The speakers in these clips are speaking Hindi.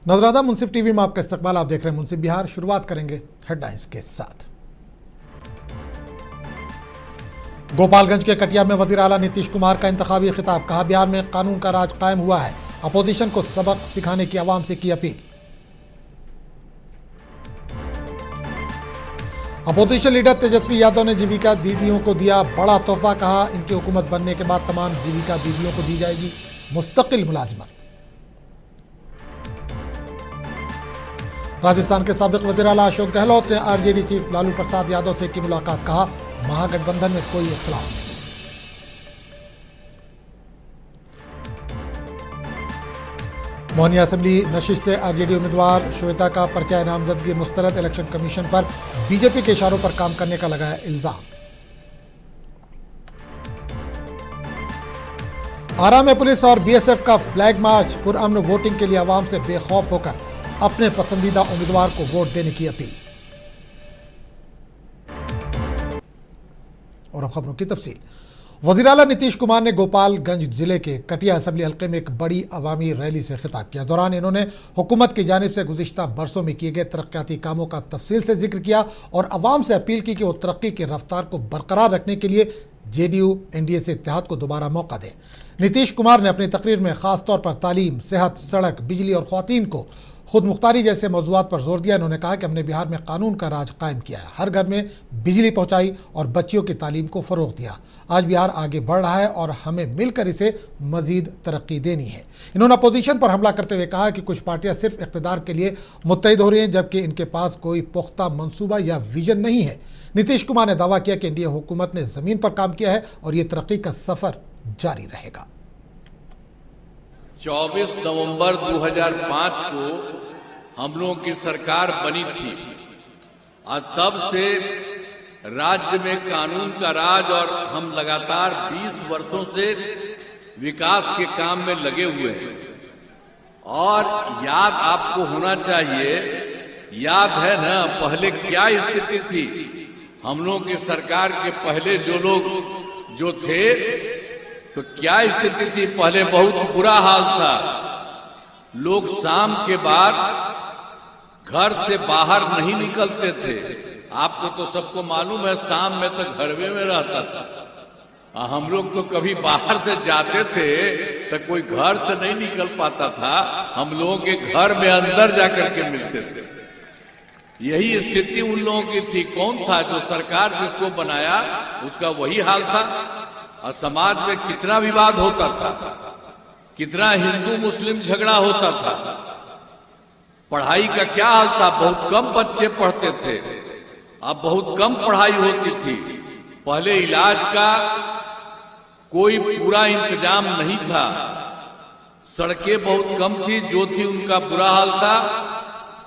नजराना मुंसिफ टीवी में आपका इस्तकबाल। आप देख रहे हैं मुंसिफ बिहार। शुरुआत करेंगे हेडलाइंस के साथ। गोपालगंज के कटिया में वजीर आला नीतीश कुमार का इंतखाबी खिताब। कहा, बिहार में कानून का राज कायम हुआ है। अपोजिशन को सबक सिखाने की आवाम से की appeal. Opposition leader Tejashwi Yadav ने जीविका दीदियों को दिया बड़ा तोहफा। कहा, इनकी हुकूमत बनने के बाद तमाम जीविका दीदियों को दी जाएगी मुस्तकिल मुलाजिमत। राजस्थान के साबिक वज़ीर आला अशोक गहलोत ने आरजेडी चीफ लालू प्रसाद यादव से की मुलाकात। कहा, महागठबंधन में कोई इख्तिलाफ नहीं। मोहनिया असेंबली नशिस्त से आरजेडी उम्मीदवार श्वेता का पर्चा नामजदगी मुस्तरद। इलेक्शन कमीशन पर बीजेपी के इशारों पर काम करने का लगाया इल्जाम। आरा में पुलिस और बीएसएफ का फ्लैग मार्च। पुरअमन वोटिंग के लिए आवाम से बेखौफ होकर अपने पसंदीदा उम्मीदवार को वोट देने की अपील। और अब खबरों की तफसील। वज़ीर आला नीतीश कुमार ने गोपालगंज जिले के कटिया असेंबली हल्के में एक बड़ी अवामी रैली से खिताब किया। दौरान इन्होंने हुकूमत की जानिब से गुज़िश्ता बरसों में किए गए तरक्याती कामों का तफसील से जिक्र किया और अवाम से अपील की कि वो तरक्की की रफ्तार को बरकरार रखने के लिए जेडीयू एनडीए से इत्तेहाद को दोबारा मौका दें। नीतीश कुमार ने अपनी तकरीर में खासतौर पर तालीम, सेहत, सड़क, बिजली और ख्वातीन को खुद मुख्तारी जैसे मौज़ूआत पर जोर दिया। इन्होंने कहा कि हमने बिहार में कानून का राज कायम किया है, हर घर में बिजली पहुंचाई और बच्चियों की तालीम को फ़रोग़ दिया। आज बिहार आगे बढ़ रहा है और हमें मिलकर इसे मज़ीद तरक्की देनी है। इन्होंने अपोजिशन पर हमला करते हुए कहा कि कुछ पार्टियां सिर्फ इक़्तिदार के लिए मुत्तहिद हो रही हैं, जबकि इनके पास कोई पुख्ता मंसूबा या विजन नहीं है। नीतीश कुमार ने दावा किया कि एनडीए हुकूमत ने ज़मीन पर काम किया है और ये तरक्की का सफ़र जारी रहेगा। 24 नवंबर 2005 को हम लोगों की सरकार बनी थी और तब से राज्य में कानून का राज और हम लगातार 20 वर्षों से विकास के काम में लगे हुए हैं। और याद आपको होना चाहिए, याद है ना पहले क्या स्थिति थी। हम लोगों की सरकार के पहले जो लोग जो थे तो क्या स्थिति थी। पहले बहुत बुरा हाल था। लोग शाम के बाद घर से बाहर नहीं निकलते थे। आपको तो सबको मालूम है, शाम में तो घरवे में रहता था। हम लोग तो कभी बाहर से जाते थे तो कोई घर से नहीं निकल पाता था। हम लोगों के घर में अंदर जाकर के मिलते थे। यही स्थिति उन लोगों की थी। कौन था जो सरकार जिसको बनाया उसका वही हाल था। और समाज में कितना विवाद होता था, कितना हिंदू मुस्लिम झगड़ा होता था। पढ़ाई का क्या हाल था, बहुत कम बच्चे पढ़ते थे। अब बहुत कम पढ़ाई होती थी। पहले इलाज का कोई पूरा इंतजाम नहीं था। सड़कें बहुत कम थी, जो थी उनका बुरा हाल था।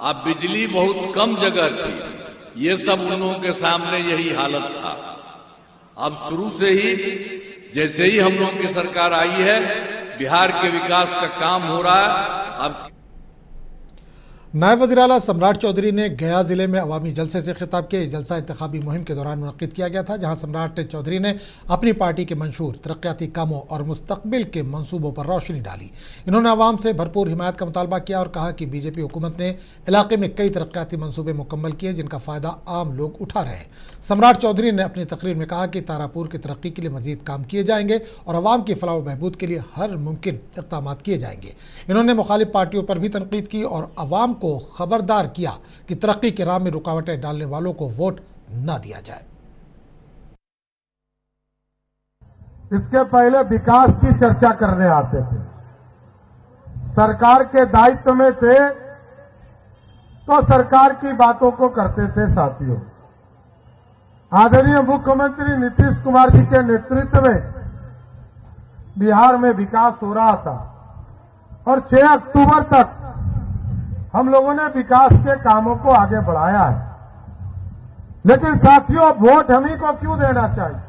अब बिजली बहुत कम जगह थी। ये सब उन लोगों के सामने यही हालत था। अब शुरू से ही जैसे ही हम लोगों की सरकार आई है, बिहार के विकास का काम हो रहा है। अब नायब वज़ीर आला सम्राट चौधरी ने गया जिले में अवामी जलसे से खिताब किया। जलसा इंतखाबी मुहिम के दौरान मुनक़्क़िद किया गया था, जहां सम्राट चौधरी ने अपनी पार्टी के मंशूर तरक्याती कामों और मुस्तक़बिल के मंसूबों पर रोशनी डाली। इन्होंने आवाम से भरपूर हिमायत का मुतालबा किया और कहा कि बीजेपी हुकूमत ने इलाके में कई तरक्याती मंसूबे मुकम्मल किए, जिनका फ़ायदा आम लोग उठा रहे हैं। सम्राट चौधरी ने अपनी तकरीर में कहा कि तारापुर की तरक्की के लिए मज़ीद काम किए जाएंगे और आवाम की फलाह व बहबूद के लिए हर मुमकिन इक़दाम किए जाएंगे। इन्होंने मुखालिफ पार्टियों पर भी तनकीद की और आवाम को खबरदार किया कि तरक्की के राह में रुकावटें डालने वालों को वोट न दिया जाए। इसके पहले विकास की चर्चा करने आते थे, सरकार के दायित्व में थे तो सरकार की बातों को करते थे। साथियों, आदरणीय मुख्यमंत्री नीतीश कुमार जी के नेतृत्व में बिहार में विकास हो रहा था और 6 अक्टूबर तक हम लोगों ने विकास के कामों को आगे बढ़ाया है। लेकिन साथियों, वोट हम ही को क्यों देना चाहिए?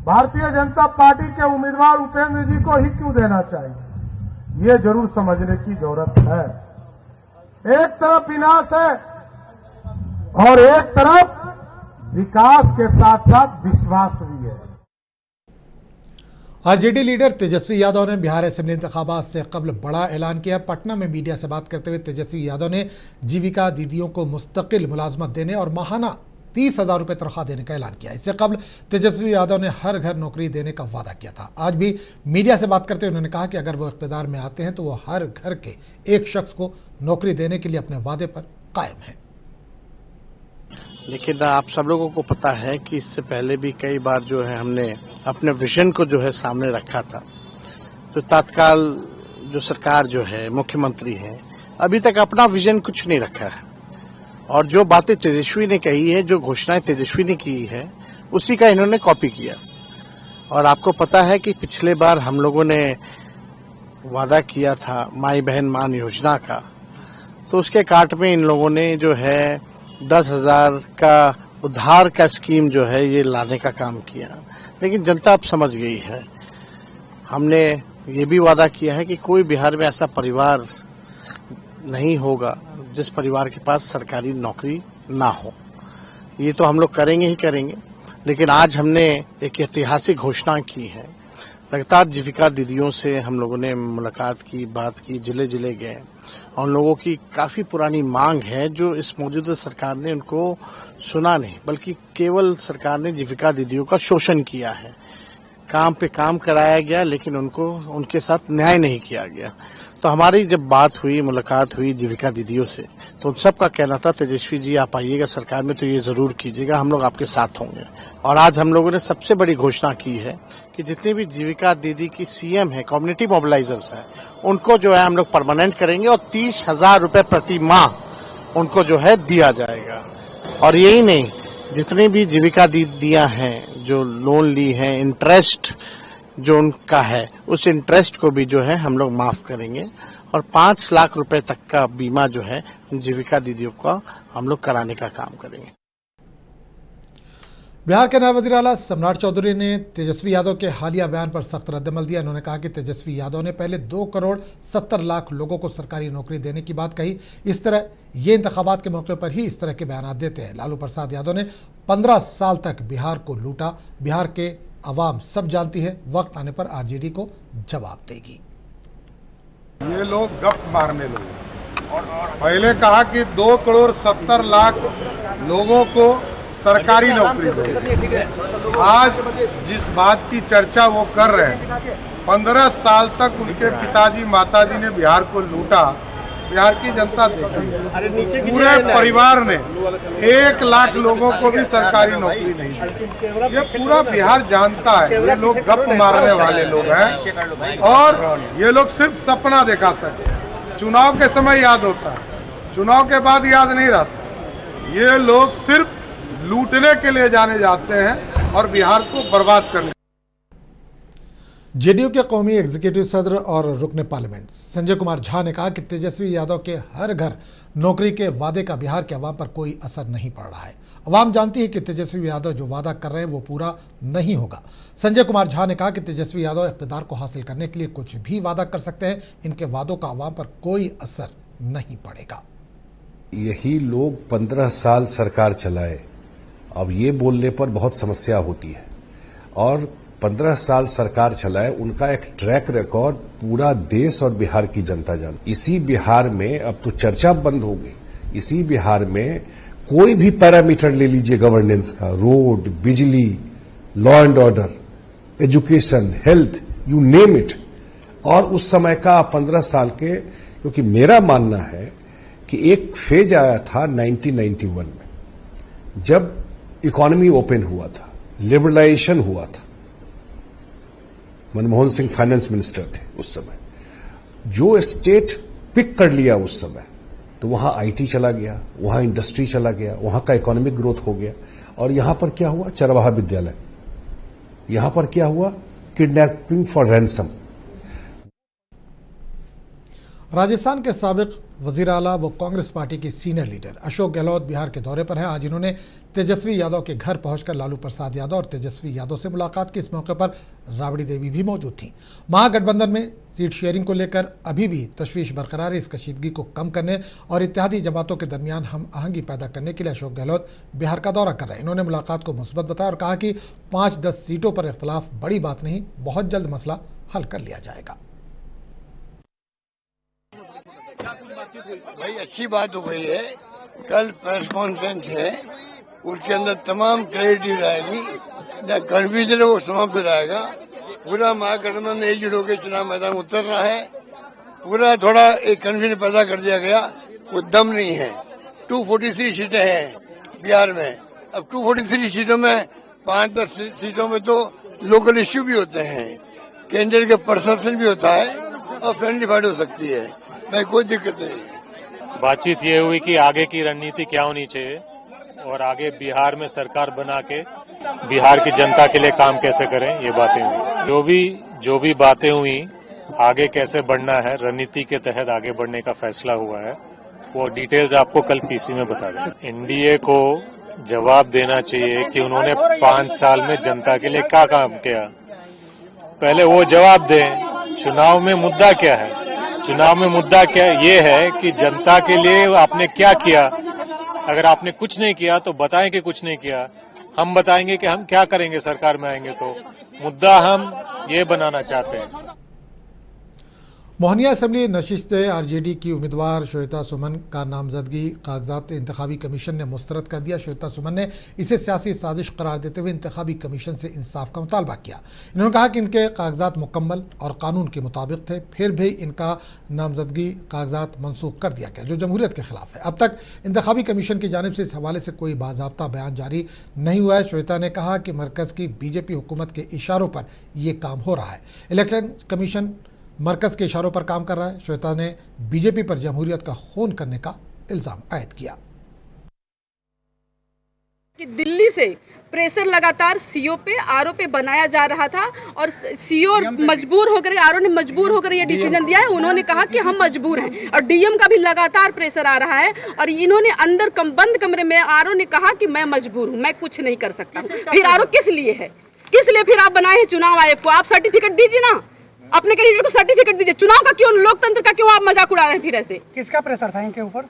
भारतीय जनता पार्टी के उम्मीदवार उपेंद्र जी को ही क्यों देना चाहिए? ये जरूर समझने की जरूरत है। एक तरफ विनाश है और एक तरफ विकास के साथ साथ विश्वास भी है। आरजेडी लीडर तेजस्वी यादव ने बिहार असेंबली इंतखाबात से कबल बड़ा ऐलान किया। पटना में मीडिया से बात करते हुए तेजस्वी यादव ने जीविका दीदियों को मुस्तकिल मुलाजमत देने और माहाना 30,000 रुपये तनख्वाह देने का ऐलान किया। इससे कबल तेजस्वी यादव ने हर घर नौकरी देने का वादा किया था। आज भी मीडिया से बात करते हुए उन्होंने कहा कि अगर वो इख्तियार में आते हैं तो वो हर घर के एक शख्स को नौकरी देने के लिए अपने वादे पर कायम है। लेकिन आप सब लोगों को पता है कि इससे पहले भी कई बार जो है हमने अपने विजन को जो है सामने रखा था। तो तत्काल जो सरकार जो है, मुख्यमंत्री है, अभी तक अपना विजन कुछ नहीं रखा है और जो बातें तेजस्वी ने कही है, जो घोषणाएं तेजस्वी ने की है, उसी का इन्होंने कॉपी किया। और आपको पता है कि पिछले बार हम लोगों ने वादा किया था माई बहन मान योजना का, तो उसके काट में इन लोगों ने जो है 10,000 का उधार का स्कीम जो है ये लाने का काम किया। लेकिन जनता अब समझ गई है। हमने ये भी वादा किया है कि कोई बिहार में ऐसा परिवार नहीं होगा जिस परिवार के पास सरकारी नौकरी ना हो। ये तो हम लोग करेंगे ही करेंगे। लेकिन आज हमने एक ऐतिहासिक घोषणा की है। लगातार जीविका दीदियों से हम लोगों ने मुलाकात की, बात की, जिले जिले गए। उन लोगों की काफी पुरानी मांग है जो इस मौजूदा सरकार ने उनको सुना नहीं, बल्कि केवल सरकार ने जीविका दीदियों का शोषण किया है। काम पे काम कराया गया लेकिन उनको उनके साथ न्याय नहीं किया गया। तो हमारी जब बात हुई, मुलाकात हुई जीविका दीदियों से, तो उन सबका कहना था तेजस्वी जी आप आइएगा सरकार में तो ये जरूर कीजिएगा, हम लोग आपके साथ होंगे। और आज हम लोगों ने सबसे बड़ी घोषणा की है कि जितनी भी जीविका दीदी की सीएम है, कम्युनिटी मोबिलाइजर्स है, उनको जो है हम लोग परमानेंट करेंगे और 30,000 रुपए प्रति माह उनको जो है दिया जाएगा। और यही नहीं, जितनी भी जीविका दीदियां हैं जो लोन ली है, इंटरेस्ट जो उनका है, उस इंटरेस्ट को भी जो है हम लोग माफ करेंगे और 5 लाख रुपए तक का बीमा जो है जीविका दीदियों का हम लोग कराने का काम करेंगे। बिहार के नायब वज़ीर आला सम्राट चौधरी ने तेजस्वी यादव के हालिया बयान पर सख्त रद्दमल दिया। उन्होंने कहा कि तेजस्वी यादव ने पहले 2,70,00,000 लोगों को सरकारी नौकरी देने की बात कही। इस तरह ये इंतखाबात के मौके पर ही इस तरह के बयान देते हैं। लालू प्रसाद यादव ने 15 साल तक बिहार को लूटा। बिहार के अवाम सब जानती है, वक्त आने पर आरजेडी को जवाब देगी। ये लोग गप मारने लोग। पहले कहा कि 2,70,00,000 लोगों को सरकारी नौकरी दे। आज जिस बात की चर्चा वो कर रहे हैं, 15 साल तक उनके पिताजी माताजी ने बिहार को लूटा। बिहार की जनता देखी, पूरे परिवार ने 1 लाख लोगों को भी सरकारी नौकरी नहीं दी। ये पूरा बिहार जानता है। ये लोग गप मारने वाले लोग हैं और ये लोग सिर्फ सपना दिखा सकते। चुनाव के समय याद होता है, चुनाव के बाद याद नहीं रहता। ये लोग सिर्फ लूटने के लिए जाने जाते हैं और बिहार को बर्बाद करने। जेडीयू के कौमी एग्जीक्यूटिव सदर और रुकने पार्लियामेंट संजय कुमार झा ने कहा कि तेजस्वी यादव के हर घर नौकरी के वादे का बिहार के अवाम पर कोई असर नहीं पड़ रहा है। अवाम जानती है कि तेजस्वी यादव जो वादा कर रहे हैं वो पूरा नहीं होगा। संजय कुमार झा ने कहा कि तेजस्वी यादव इख्तियार को हासिल करने के लिए कुछ भी वादा कर सकते हैं। इनके वादों का अवाम पर कोई असर नहीं पड़ेगा। यही लोग 15 साल सरकार चलाए, अब ये बोलने पर बहुत समस्या होती है। और 15 साल सरकार चलाए, उनका एक ट्रैक रिकॉर्ड पूरा देश और बिहार की जनता जानती। इसी बिहार में अब तो चर्चा बंद हो गई। इसी बिहार में कोई भी पैरामीटर ले लीजिए गवर्नेंस का, रोड, बिजली, law and order, education, health, you name it. और उस समय का 15 साल के, क्योंकि मेरा मानना है कि एक फेज आया था 1991 में, जब इकोनॉमी ओपन हुआ था, लिबरलाइजेशन हुआ था। मनमोहन सिंह फाइनेंस मिनिस्टर थे उस समय। जो स्टेट पिक कर लिया उस समय, तो वहां आईटी चला गया, वहां इंडस्ट्री चला गया, वहां का इकोनॉमिक ग्रोथ हो गया। और यहां पर क्या हुआ? चरवाहा विद्यालय। यहां पर क्या हुआ? Kidnapping for ransom. राजस्थान के साबिक वजीर आला व कांग्रेस पार्टी के सीनियर लीडर अशोक गहलोत बिहार के दौरे पर हैं। आज इन्होंने तेजस्वी यादव के घर पहुंचकर लालू प्रसाद यादव और तेजस्वी यादव से मुलाकात की। इस मौके पर राबड़ी देवी भी मौजूद थीं। महागठबंधन में सीट शेयरिंग को लेकर अभी भी तशवीश बरकरार है। इस कशीदगी को कम करने और इत्तेहादी जमातों के दरमियान हम आहंगी पैदा करने के लिए अशोक गहलोत बिहार का दौरा कर रहे हैं। इन्होंने मुलाकात को मुस्बत बताया और कहा कि 5-10 सीटों पर इख्तलाफ बड़ी बात नहीं, बहुत जल्द मसला हल कर लिया जाएगा। भाई अच्छी बात हो गई है। कल प्रेस कॉन्फ्रेंस है, उसके अंदर तमाम क्लैरिटी रहेगी, जहाँ कन्फ्यूजन है वो समाप्त हो जाएगा। पूरा महागठबंधन एकजुट होकर चुनाव मैदान में उतर रहा है। पूरा थोड़ा एक कन्फ्यूजन पैदा कर दिया गया, कोई दम नहीं है। 243 सीटें हैं बिहार में। अब 243 सीटों में 5-10 सीटों में तो लोकल इश्यू भी होते हैं, कैंडिडेट का परसेप्शन भी होता है और फ्रेंडली फाइट हो सकती है। भाई कोई दिक्कत नहीं। बातचीत ये हुई कि आगे की रणनीति क्या होनी चाहिए और आगे बिहार में सरकार बना के बिहार की जनता के लिए काम कैसे करें, ये बातें हुई। जो भी बातें हुई, आगे कैसे बढ़ना है, रणनीति के तहत आगे बढ़ने का फैसला हुआ है। वो डिटेल्स आपको कल पीसी में बता दें। एनडीए को जवाब देना चाहिए कि उन्होंने 5 साल में जनता के लिए क्या काम किया, पहले वो जवाब दें। चुनाव में मुद्दा क्या है? चुनाव में मुद्दा क्या ये है कि जनता के लिए आपने क्या किया। अगर आपने कुछ नहीं किया तो बताएं कि कुछ नहीं किया, हम बताएंगे कि हम क्या करेंगे सरकार में आएंगे। तो मुद्दा हम ये बनाना चाहते हैं। मोहनिया असम्बली नशिस्त आरजेडी की उम्मीदवार श्वेता सुमन का नामजदगी कागजात इंतखाबी कमीशन ने मुस्तरद कर दिया। श्वेता सुमन ने इसे सियासी साजिश करार देते हुए इंतखाबी कमीशन से इंसाफ का मुतालबा किया। इन्होंने कहा कि इनके कागजात मुकम्मल और कानून के मुताबिक थे, फिर भी इनका नामजदगी कागजात मनसूख कर दिया गया, जो जमहूरियत के खिलाफ है। अब तक इंतखाबी कमीशन की जानिब से इस हवाले से कोई बाज़ाब्ता बयान जारी नहीं हुआ है। श्वेता ने कहा कि मरकज़ की बीजेपी हुकूमत के इशारों पर यह काम हो रहा है। इलेक्शन कमीशन मरकज़ के इशारों पर काम कर रहा है। श्वेता ने बीजेपी पर जमहूरियत का खून करने का इल्ज़ाम आयद किया कि दिल्ली से प्रेशर लगातार सीओ पे आरओ पे बनाया जा रहा था और सीओ मजबूर होकर, आरओ ने मजबूर होकर ये डिसीजन दिया है। उन्होंने कहा कि हम मजबूर हैं और डीएम का भी लगातार प्रेशर आ रहा है और इन्होंने अंदर बंद कमरे में आरओ ने कहा कि मैं मजबूर हूँ, मैं कुछ नहीं कर सकता। फिर आरओ किस लिए है, किस लिए फिर आप बनाए हैं चुनाव आयोग को? आप सर्टिफिकेट दीजिए ना, अपने कैंडिडेट को सर्टिफिकेट दीजिए। चुनाव का क्यों, लोकतंत्र का क्यों आप मजाक उड़ा रहे हैं? फिर ऐसे किसका प्रेशर था इनके ऊपर?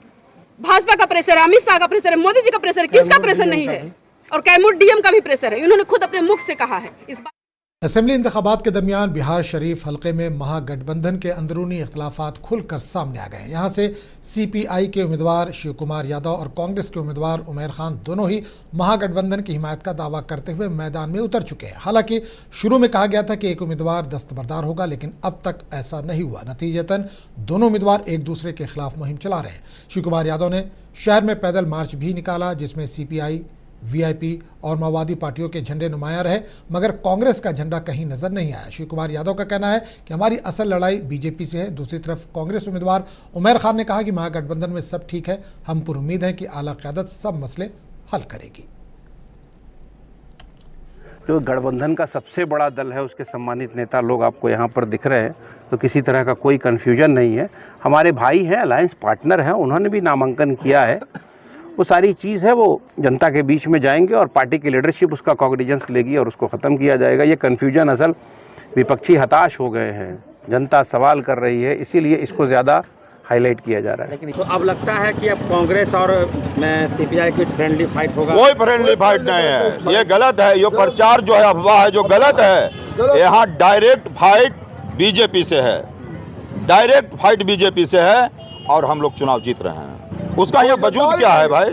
भाजपा का प्रेशर है, अमित शाह का प्रेशर है, मोदी जी का प्रेशर है, किसका प्रेशर नहीं है? और कैमूर डीएम का भी प्रेशर है, इन्होंने खुद अपने मुख से कहा है इस बात। असेंबली इंतखाबात के दरमियान बिहार शरीफ हलके में महागठबंधन के अंदरूनी इख्तलाफात खुलकर सामने आ गए हैं। यहाँ से सीपीआई के उम्मीदवार शिव कुमार यादव और कांग्रेस के उम्मीदवार उमर खान दोनों ही महागठबंधन की हिमायत का दावा करते हुए मैदान में उतर चुके हैं। हालांकि शुरू में कहा गया था कि एक उम्मीदवार दस्तबरदार होगा, लेकिन अब तक ऐसा नहीं हुआ। नतीजतन दोनों उम्मीदवार एक दूसरे के खिलाफ मुहिम चला रहे हैं। शिव कुमार यादव ने शहर में पैदल मार्च भी निकाला, जिसमें सीपीआई, वीआईपी और माओवादी पार्टियों के झंडे नुमाया रहे, मगर कांग्रेस का झंडा कहीं नजर नहीं आया। शिव कुमार यादव का कहना है कि हमारी असल लड़ाई बीजेपी से है। दूसरी तरफ कांग्रेस उम्मीदवार उमर खान ने कहा कि महागठबंधन में सब ठीक है, हम पर उम्मीद है कि आला क़यादत सब मसले हल करेगी। जो गठबंधन का सबसे बड़ा दल है, उसके सम्मानित नेता लोग आपको यहाँ पर दिख रहे हैं, तो किसी तरह का कोई कन्फ्यूजन नहीं है। हमारे भाई हैं, अलायंस पार्टनर हैं, उन्होंने भी नामांकन किया है। वो सारी चीज़ है, वो जनता के बीच में जाएंगे और पार्टी की लीडरशिप उसका कॉग्निजेंस लेगी और उसको ख़त्म किया जाएगा। ये कन्फ्यूजन असल विपक्षी हताश हो गए हैं, जनता सवाल कर रही है, इसीलिए इसको ज़्यादा हाईलाइट किया जा रहा है। लेकिन तो अब लगता है कि अब कांग्रेस और सीपीआई की फ्रेंडली फाइट होगा। कोई फ्रेंडली फाइट नहीं है, ये गलत है। ये प्रचार जो है, अफवाह है जो गलत है। यहाँ डायरेक्ट फाइट बीजेपी से है, डायरेक्ट फाइट बीजेपी से है और हम लोग चुनाव जीत रहे हैं। उसका यहाँ वजूद क्या है भाई?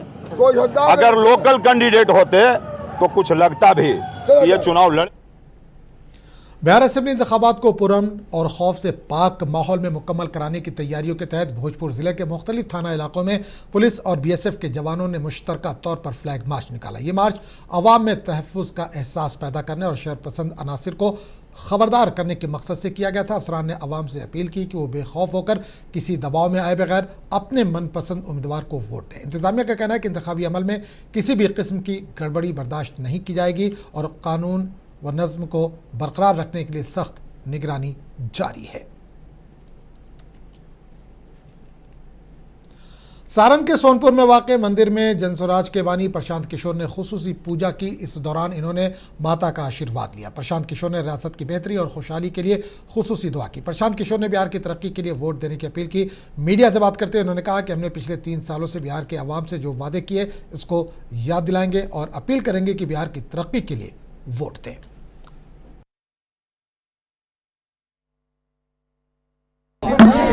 अगर लोकल कैंडिडेट होते तो कुछ लगता भी कि ये चुनाव लड़। बिहार असेंबली इंतखाबात को पुरअमन और खौफ से पाक माहौल में मुकम्मल कराने की तैयारियों के तहत भोजपुर जिले के मुख्तलिफ थाना इलाकों में पुलिस और बीएसएफ के जवानों ने मुश्तरका तौर पर फ्लैग मार्च निकाला। ये मार्च अवाम में तहफ़्फ़ुज़ का एहसास पैदा करने और शहर पसंद अनासिर को खबरदार करने के मकसद से किया गया था। अफसरान ने अवाम से अपील की कि वो बेखौफ होकर किसी दबाव में आए बगैर अपने मनपसंद उम्मीदवार को वोट दें। इंतजामिया का कहना है कि इंतखाबी अमल में किसी भी किस्म की गड़बड़ी बर्दाश्त नहीं की जाएगी और कानून व नज़्म को बरकरार रखने के लिए सख्त निगरानी जारी है। सारंग के सोनपुर में वाक़ मंदिर में जनस्वराज के बानी प्रशांत किशोर ने खुसूसी पूजा की। इस दौरान इन्होंने माता का आशीर्वाद लिया। प्रशांत किशोर ने रियासत की बेहतरी और खुशहाली के लिए खुसूसी दुआ की। प्रशांत किशोर ने बिहार की तरक्की के लिए वोट देने की अपील की। मीडिया से बात करते हुए उन्होंने कहा कि हमने पिछले 3 सालों से बिहार के आवाम से जो वादे किए इसको याद दिलाएंगे और अपील करेंगे कि बिहार की तरक्की के लिए वोट दें।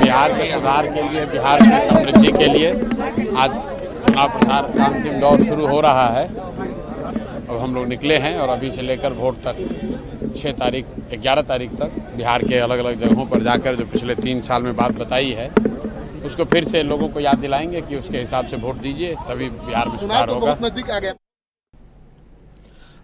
बिहार के सुधार के लिए, बिहार की समृद्धि के लिए आज चुनाव प्रचार का अंतिम दौर शुरू हो रहा है। अब हम लोग निकले हैं और अभी से लेकर वोट तक 6 तारीख 11 तारीख तक बिहार के अलग अलग जगहों पर जाकर जो पिछले 3 साल में बात बताई है उसको फिर से लोगों को याद दिलाएंगे कि उसके हिसाब से वोट दीजिए, तभी बिहार में सुधार होगा।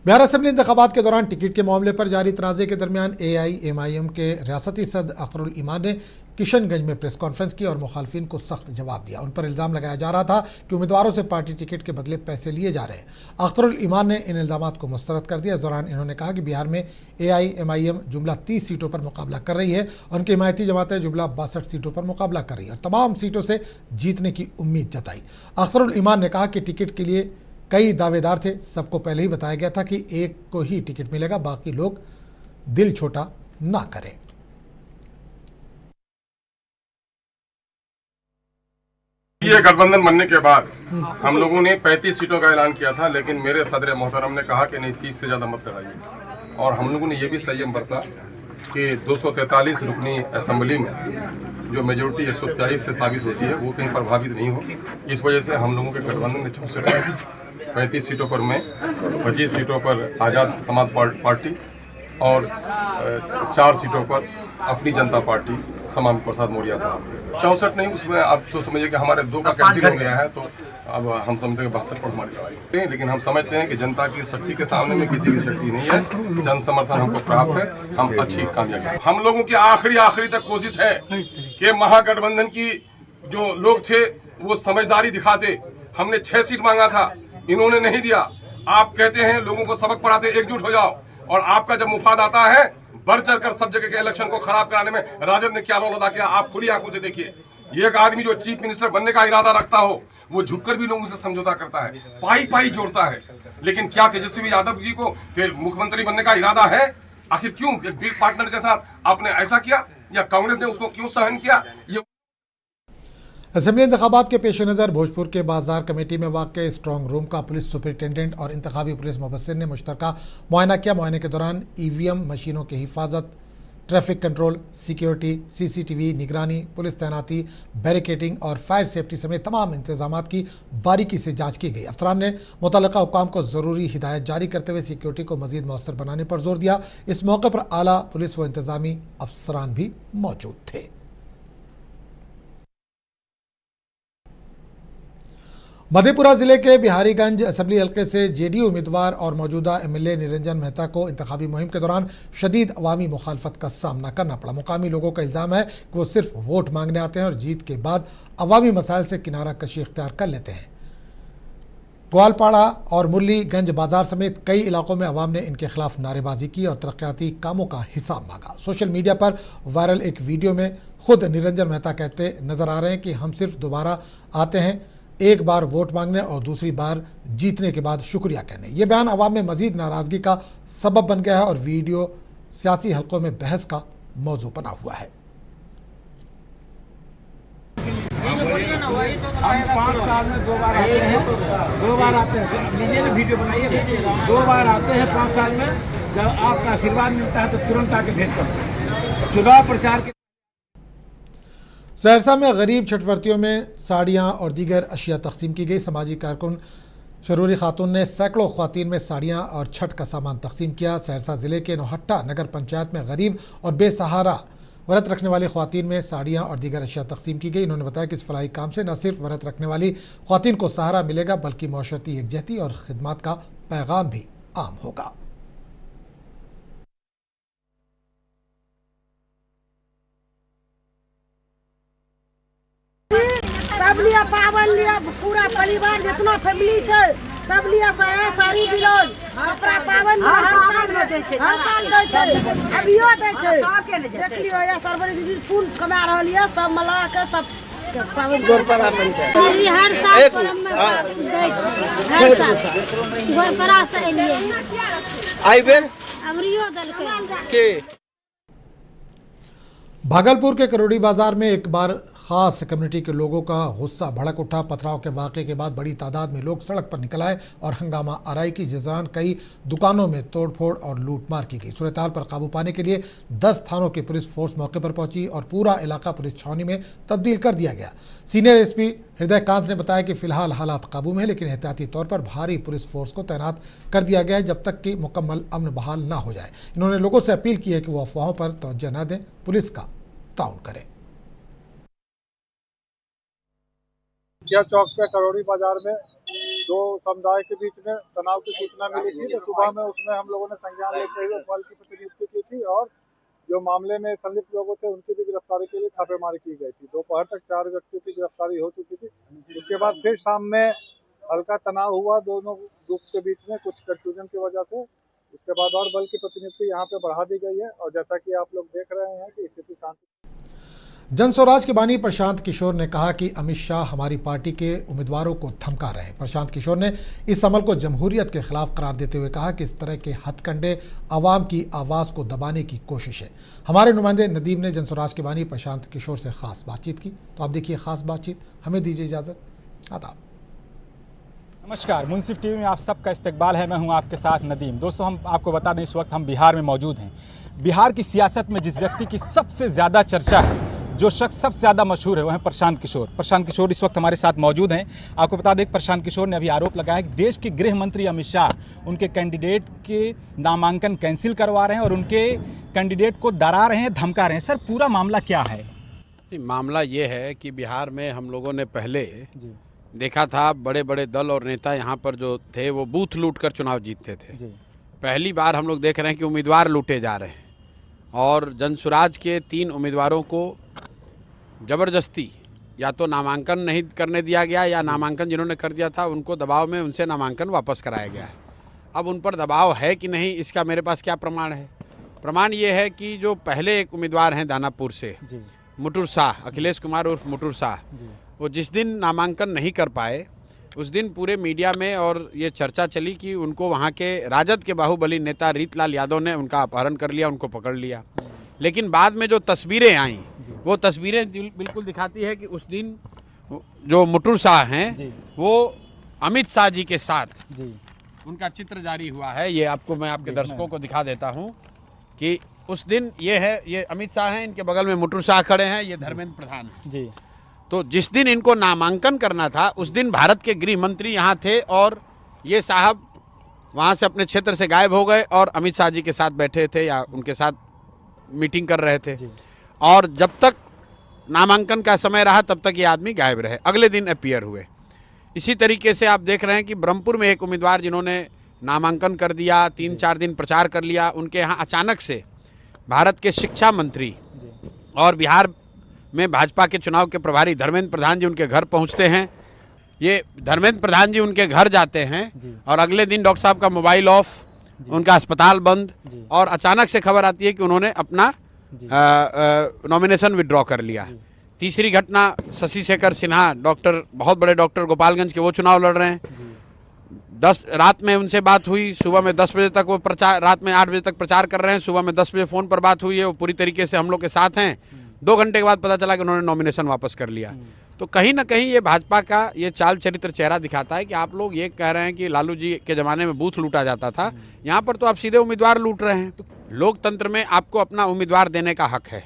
बिहार असेंबली इंतखाबात के दौरान टिकट के मामले पर जारी तनाज़े के दरमियान AIMIM के रियासती सदर अख्तरुल ईमान ने किशनगंज में प्रेस कॉन्फ्रेंस की और मुखालफिन को सख्त जवाब दिया। उन पर इल्ज़ाम लगाया जा रहा था कि उम्मीदवारों से पार्टी टिकट के बदले पैसे लिए जा रहे हैं। अख्तरुल ईमान ने इन इल्ज़ामात को मुस्तरद कर दिया। इस दौरान इन्होंने कहा कि बिहार में AIMIM जुमला 30 सीटों पर मुकाबला कर रही है। उनकी हिमायती जमातें जुमला 62 सीटों पर मुकाबला कर रही है और तमाम सीटों से जीतने की उम्मीद जताई। अख्तरुल ईमान ने कहा कि टिकट के लिए कई दावेदार थे, सबको पहले ही बताया गया था कि एक को ही टिकट मिलेगा, बाकी लोग दिल छोटा ना करें। ये गठबंधन बनने के बाद हम लोगों ने 35 सीटों का ऐलान किया था, लेकिन मेरे सदर मोहतरम ने कहा कि नहीं 30 से ज़्यादा मत कराइए। और हम लोगों ने ये भी संयम बरता कि 243 रुकनी असेंबली में जो मेजोरिटी 143 से साबित होती है वो कहीं प्रभावित नहीं हो। इस वजह से हम लोगों के गठबंधन में 35 सीटों पर मैं, 25 सीटों पर आज़ाद समाज पार्टी और 4 सीटों पर अपनी जनता पार्टी समाम प्रसाद मौर्य साहब। 64 नहीं, उसमें आप तो समझिए कि हमारे 2 का कैंसिल हो गया है, तो अब हम समझते हैं 62 पर हमारी लड़ाई। लेकिन हम समझते हैं कि जनता की शक्ति के सामने में किसी की शक्ति नहीं है। जन समर्थन हमको प्राप्त है, हम अच्छी कामयाबी। हम लोगों की आखिरी तक कोशिश है कि महागठबंधन की जो लोग थे वो समझदारी दिखाते। हमने 6 सीट मांगा था, इन्होंने नहीं दिया। आप कहते हैं लोगों को सबक पढ़ाते एकजुट हो जाओ, और आपका जब मुफाद आता है बढ़ चढ़कर सब जगह के इलेक्शन को खराब कराने में राजद ने क्या रोल अदा किया आप खुली आंखों से देखिए। एक आदमी जो चीफ मिनिस्टर बनने का इरादा रखता हो वो झुककर भी लोगों से समझौता करता है, पाई जोड़ता है। लेकिन क्या तेजस्वी यादव जी को मुख्यमंत्री बनने का इरादा है? आखिर क्यों एक बिग पार्टनर के साथ आपने ऐसा किया, या कांग्रेस ने उसको क्यों सहन किया? ये असेंबली इंतखाबात के पेश नज़र भोजपुर के बाजार कमेटी में वाक़ स्ट्रांग रूम का पुलिस सुपरिटेंडेंट और इंतखाबी पुलिस मुबस्सिर ने मुश्तरका मुआयना किया। मुआयने के दौरान EVM मशीनों की हिफाजत, ट्रैफिक कंट्रोल, सिक्योरिटी, CCTV निगरानी, पुलिस तैनाती, बैरिकेडिंग और फायर सेफ्टी समेत तमाम इंतजामात की बारीकी से जांच की गई। अफसरान ने मुतल्लिका हुक्काम को ज़रूरी हिदायत जारी करते हुए सिक्योरिटी को मज़ीद मौसर बनाने पर जोर दिया। इस मौके पर आला पुलिस व इंतजामी अफसरान भी मौजूद थे। मधेपुरा जिले के बिहारीगंज असेंबली हल्के से JDU उम्मीदवार और मौजूदा MLA निरंजन मेहता को इंतखाबी मुहिम के दौरान शदीद अवामी मुखालफत का सामना करना पड़ा। मुकामी लोगों का इल्ज़ाम है कि वो सिर्फ वोट मांगने आते हैं और जीत के बाद अवामी मसाइल से किनारा कशी इख्तियार कर लेते हैं। ग्वालपाड़ा और मुरलीगंज बाजार समेत कई इलाकों में अवाम ने इनके खिलाफ नारेबाजी की और तरक्याती कामों का हिसाब मांगा। सोशल मीडिया पर वायरल एक वीडियो में खुद निरंजन मेहता कहते नजर आ रहे हैं कि हम सिर्फ दोबारा आते हैं, एक बार वोट मांगने और दूसरी बार जीतने के बाद शुक्रिया कहने। ये बयान अवाम में मजीद नाराज़गी का सबब बन गया है और वीडियो सियासी हलकों में बहस का मौजू बना हुआ है। हम 5 साल में 2 बार आते हैं, 2 बार आते हैं, लीजिए ना वीडियो बनाइए, 2 बार आते हैं 5 साल में। जब आपका आशीर्वाद मिलता है तो तुरंत आके भेंट करते। चुनाव प्रचार के सहरसा में गरीब छठवर्तियों में साड़ियाँ और दीगर अशिया तकसीम की गई। समाजी कारकुन शरूरी खातून ने सैकड़ों ख्वातीन में साड़ियाँ और छठ का सामान तकसीम किया। सहरसा ज़िले के नौहट्टा नगर पंचायत में गरीब और बेसहारा व्रत रखने वाली ख्वातीन में साड़ियाँ और दीगर अशिया तकसीम की गई। इन्होंने बताया कि इस फलाही काम से न सिर्फ व्रत रखने वाली ख्वातीन को सहारा मिलेगा बल्कि मौशरती यकजहती और खिदमत का पैगाम भी आम होगा। सब लिया पावन लिया, पूरा परिवार जितना फैमिली है सब लिया साया साड़ी ब्लाउज कपड़ा पावन हर साल दै छै अभियो दै छै। देख लियो या सरवरी दीदी फूल कमा रहल है, सब मला के सब के पावन गोरपरा पंचायत हर साल हर साल गोरपरा से एलिए आई बेर अमरियो दल के भागलपुर के करोड़ी बाजार में एक बार खास कम्युनिटी के लोगों का गुस्सा भड़क उठा। पथराव के वाक़े के बाद बड़ी तादाद में लोग सड़क पर निकल आए और हंगामा आराई की, जिस दौरान कई दुकानों में तोड़फोड़ और लूटमार की गई। सूरत-ए-हाल पर काबू पाने के लिए 10 थानों की पुलिस फोर्स मौके पर पहुंची और पूरा इलाका पुलिस छावनी में तब्दील कर दिया गया। सीनियर एसपी हृदयकांत ने बताया कि फिलहाल हालात काबू में है, लेकिन एहतियाती तौर पर भारी पुलिस फोर्स को तैनात कर दिया गया है जब तक कि मुकम्मल अमन बहाल न हो जाए। इन्होंने लोगों से अपील की है कि वो अफवाहों पर तवज्जो न दें, पुलिस का ताउन करें। मुखिया चौक पे करोड़ी बाजार में दो समुदाय के बीच में तनाव की सूचना मिली थी, तो सुबह में उसमें हम लोगों ने संज्ञान लेते हुए बल की प्रतिनियुक्ति की थी और जो मामले में संलिप्त लोग थे उनकी भी गिरफ्तारी के लिए छापेमारी की गई थी। दोपहर तक 4 व्यक्तियों की गिरफ्तारी हो चुकी थी। उसके बाद फिर शाम में हल्का तनाव हुआ दोनों ग्रुप के बीच में कुछ कंफ्यूजन की वजह से। उसके बाद और बल की प्रतिनियुक्ति यहाँ पे बढ़ा दी गई है और जैसा कि आप लोग देख रहे हैं कि स्थिति शांति। जन स्वराज के बानी प्रशांत किशोर ने कहा कि अमित शाह हमारी पार्टी के उम्मीदवारों को धमका रहे हैं। प्रशांत किशोर ने इस अमल को जमहूरियत के खिलाफ करार देते हुए कहा कि इस तरह के हथकंडे आवाम की आवाज़ को दबाने की कोशिश है। हमारे नुमाइंदे नदीम ने जन स्वराज के बानी प्रशांत किशोर से खास बातचीत की, तो आप देखिए खास बातचीत। हमें दीजिए इजाज़त, आदाब। नमस्कार, मुंसिफ टीवी में आप सबका इस्तकबाल है। मैं हूं आपके साथ नदीम। दोस्तों, हम आपको बता दें इस वक्त हम बिहार में मौजूद हैं। बिहार की सियासत में जिस व्यक्ति की सबसे ज़्यादा चर्चा है, जो शख्स सबसे ज़्यादा मशहूर है, वह है प्रशांत किशोर। प्रशांत किशोर इस वक्त हमारे साथ मौजूद हैं। आपको बता दें प्रशांत किशोर ने अभी आरोप लगाया कि देश के गृह मंत्री अमित शाह उनके कैंडिडेट के नामांकन कैंसिल करवा रहे हैं और उनके कैंडिडेट को डरा रहे हैं, धमका रहे हैं। सर, पूरा मामला क्या है? मामला ये है कि बिहार में हम लोगों ने पहले देखा था बड़े बड़े दल और नेता यहाँ पर जो थे वो बूथ लूट कर चुनाव जीतते थे। पहली बार हम लोग देख रहे हैं कि उम्मीदवार लूटे जा रहे हैं और जनसुराज के 3 उम्मीदवारों को ज़बरदस्ती या तो नामांकन नहीं करने दिया गया या नामांकन जिन्होंने कर दिया था उनको दबाव में उनसे नामांकन वापस कराया गया है। अब उन पर दबाव है कि नहीं, इसका मेरे पास क्या प्रमाण है? प्रमाण ये है कि जो पहले एक उम्मीदवार हैं दानापुर से, मुटुर शाह, अखिलेश कुमार उर्फ मुटुर शाह, वो जिस दिन नामांकन नहीं कर पाए उस दिन पूरे मीडिया में और ये चर्चा चली कि उनको वहाँ के राजद के बाहुबली नेता रीतलाल यादव ने उनका अपहरण कर लिया, उनको पकड़ लिया। लेकिन बाद में जो तस्वीरें आईं वो तस्वीरें बिल्कुल दिखाती है कि उस दिन जो मुटुर शाह हैं वो अमित शाह जी के साथ उनका चित्र जारी हुआ है। ये आपको मैं आपके दर्शकों को दिखा देता हूँ कि उस दिन ये अमित शाह हैं, इनके बगल में मुटुर शाह खड़े हैं, ये धर्मेंद्र प्रधान जी। तो जिस दिन इनको नामांकन करना था उस दिन भारत के गृह मंत्री यहाँ थे और ये साहब वहाँ से अपने क्षेत्र से गायब हो गए और अमित शाह जी के साथ बैठे थे या उनके साथ मीटिंग कर रहे थे और जब तक नामांकन का समय रहा तब तक ये आदमी गायब रहे। अगले दिन अपीयर हुए। इसी तरीके से आप देख रहे हैं कि ब्रह्मपुर में एक उम्मीदवार जिन्होंने नामांकन कर दिया, 3-4 दिन प्रचार कर लिया, उनके यहाँ अचानक से भारत के शिक्षा मंत्री और बिहार में भाजपा के चुनाव के प्रभारी धर्मेंद्र प्रधान जी उनके घर पहुंचते हैं। ये धर्मेंद्र प्रधान जी उनके घर जाते हैं और अगले दिन डॉक्टर साहब का मोबाइल ऑफ, उनका अस्पताल बंद और अचानक से खबर आती है कि उन्होंने अपना नॉमिनेशन विड्रॉ कर लिया। तीसरी घटना शशि शेखर सिन्हा, डॉक्टर, बहुत बड़े डॉक्टर गोपालगंज के, वो चुनाव लड़ रहे हैं। 10 रात में उनसे बात हुई, सुबह में 10 बजे तक वो प्रचार, रात में 8 बजे तक प्रचार कर रहे हैं, सुबह में 10 बजे फ़ोन पर बात हुई है, वो पूरी तरीके से हम लोग के साथ हैं। 2 घंटे के बाद पता चला कि उन्होंने नॉमिनेशन वापस कर लिया। तो कहीं ना कहीं ये भाजपा का ये चाल चरित्र चेहरा दिखाता है कि आप लोग ये कह रहे हैं कि लालू जी के ज़माने में बूथ लूटा जाता था, यहाँ पर तो आप सीधे उम्मीदवार लूट रहे हैं। तो लोकतंत्र में आपको अपना उम्मीदवार देने का हक है,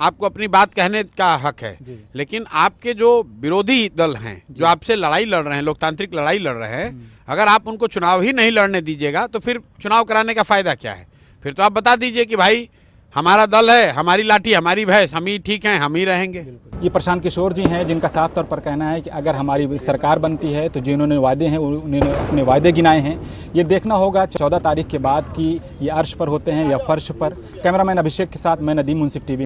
आपको अपनी बात कहने का हक है, लेकिन आपके जो विरोधी दल हैं, जो आपसे लड़ाई लड़ रहे हैं, लोकतांत्रिक लड़ाई लड़ रहे हैं, अगर आप उनको चुनाव ही नहीं लड़ने दीजिएगा तो फिर चुनाव कराने का फ़ायदा क्या है? फिर तो आप बता दीजिए कि भाई हमारा दल है, हमारी लाठी, हमारी भैंस, हम ही ठीक हैं, हम ही रहेंगे। ये प्रशांत किशोर जी हैं जिनका साफ तौर पर कहना है कि अगर हमारी सरकार बनती है तो जिन्होंने वादे हैं उन्होंने अपने वादे गिनाए हैं। ये देखना होगा 14 तारीख के बाद कि ये अर्श पर होते हैं या फर्श पर। कैमरामैन अभिषेक के साथ मैं नदीम, मुंसिफ टीवी।